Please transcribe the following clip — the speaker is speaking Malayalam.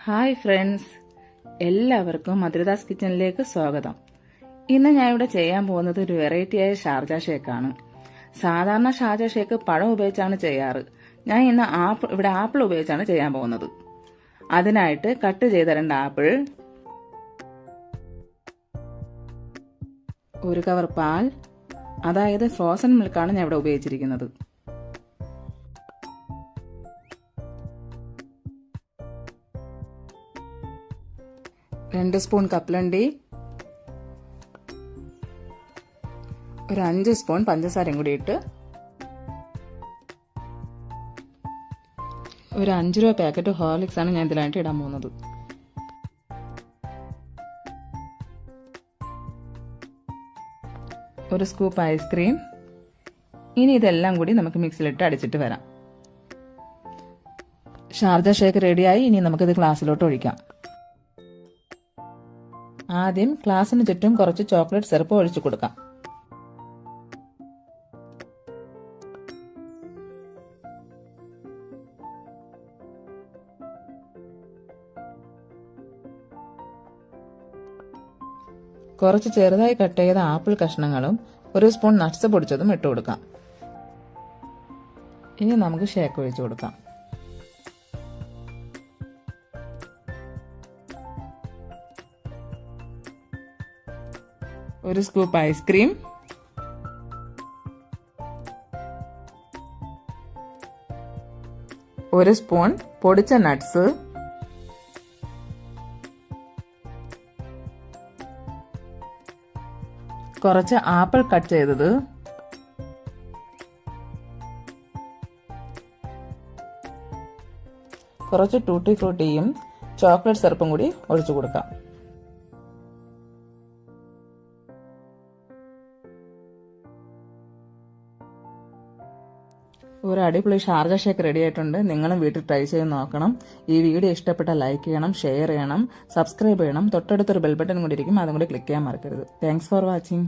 ഹായ് ഫ്രണ്ട്സ്, എല്ലാവർക്കും മധുരദാസ് കിച്ചണിലേക്ക് സ്വാഗതം. ഇന്ന് ഞാൻ ഇവിടെ ചെയ്യാൻ പോകുന്നത് ഒരു വെറൈറ്റിയായ ഷാർജ ഷേക്കാണ്. സാധാരണ ഷാർജ ഷേക്ക് പഴം ഉപയോഗിച്ചാണ് ചെയ്യാറ്. ഞാൻ ഇന്ന് ഇവിടെ ആപ്പിൾ ഉപയോഗിച്ചാണ് ചെയ്യാൻ പോകുന്നത്. അതിനായിട്ട് കട്ട് ചെയ്ത 2 ആപ്പിൾ, 1 കവർ പാൽ, അതായത് ഫ്രോസൺ മിൽക്കാണ് ഞാൻ ഇവിടെ ഉപയോഗിച്ചിരിക്കുന്നത്. 2 സ്പൂൺ കപ്പലണ്ടി, ഒരു 5 സ്പൂൺ പഞ്ചസാരയും കൂടി ഇട്ട് ഒരു 5 രൂപ പാക്കറ്റ് ഹോർലിക്സ് ആണ് ഞാൻ ഇതിലായിട്ട് ഇടാൻ പോകുന്നത്. ഒരു സ്കൂപ്പ് ഐസ്ക്രീം. ഇനി ഇതെല്ലാം കൂടി നമുക്ക് മിക്സിയിലിട്ട് അടിച്ചിട്ട് വരാം. ഷാർജ ഷേക്ക് റെഡിയായി. ഇനി നമുക്കിത് ഗ്ലാസ്സിലോട്ട് ഒഴിക്കാം. ആദ്യം ഗ്ലാസിന് ചുറ്റും കുറച്ച് ചോക്ലേറ്റ് സിറപ്പ് ഒഴിച്ചു കൊടുക്കാം. കുറച്ച് ചെറുതായി കട്ട് ചെയ്ത ആപ്പിൾ കഷ്ണങ്ങളും 1 സ്പൂൺ നട്ട്സ് പൊടിച്ചതും ഇട്ട് കൊടുക്കാം. ഇനി നമുക്ക് ഷേക്ക് ഒഴിച്ചു കൊടുക്കാം. ഒരു സ്കൂപ്പ് ഐസ്ക്രീം, ഒരു സ്പൂൺ പൊടിച്ച നട്ട്സ്, കുറച്ച് ആപ്പിൾ കട്ട് ചെയ്തത്, കുറച്ച് ടൂട്ടി ഫ്രൂട്ടിയും ചോക്ലേറ്റ് സിറപ്പും കൂടി ഒഴിച്ചു കൊടുക്കാം. ഒരു അടിപൊളി ഷാർജ ഷേക്ക് റെഡി ആയിട്ടുണ്ട്. നിങ്ങളും വീട്ടിൽ ട്രൈ ചെയ്ത് നോക്കണം. ഈ വീഡിയോ ഇഷ്ടപ്പെട്ടാൽ ലൈക്ക് ചെയ്യണം, ഷെയർ ചെയ്യണം, സബ്സ്ക്രൈബ് ചെയ്യണം. തൊട്ടടുത്തൊരു ബെൽ ബട്ടൺ കൂടി ഇരിക്കും, അതും കൂടി ക്ലിക്ക് ചെയ്യാൻ മറക്കരുത്. Thanks for watching.